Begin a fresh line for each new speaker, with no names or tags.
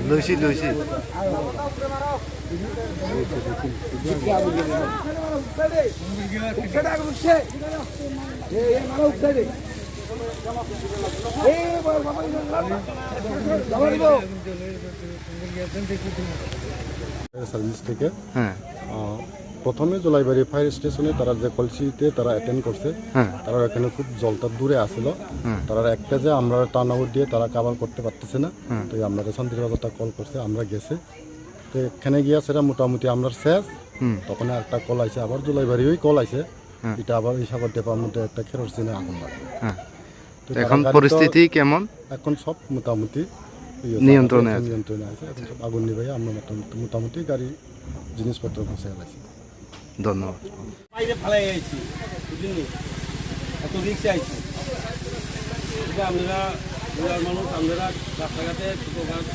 লইছি লইছি
সার্ভিস থেকে
হ্যাঁ
প্রথমে জলাইবাড়ি ফায়ার স্টেশনে তারা যে কলসিতে তারা অ্যাটেন্ড করছে
হ্যাঁ
তারা এখানে খুব জলটা দূরে আসছিল তারা এক পেজে আমরা টার্ন আউট দিয়ে তারা কাভার করতে পারতেছে না তো আমরা শান্তিবাজারটা কল করছে আমরা গেছে তো এখানে গিয়া সেটা মোটামুটি আমরা শেষ তখন একটা কল আছে আবার জলাইবাড়ি ওই কল আছে এটা আবার এই সাগর ডেপার মধ্যে একটা খেরোসিনে আগুন লাগে তো
এখন পরিস্থিতি কেমন
এখন সব মোটামুটি
নিয়ন্ত্রণে আছে
আছে এখন সব আগুন নিভাই আমরা মোটামুটি গাড়ি জিনিসপত্র বসে গেছে
ধন্যবাদ
বাইরে ফেলাই আইছি বুঝলি এত রিক্সে আইছি আপনারা রুরাল মানুষ আপনারা রাস্তাঘাটে ছোটো গাছ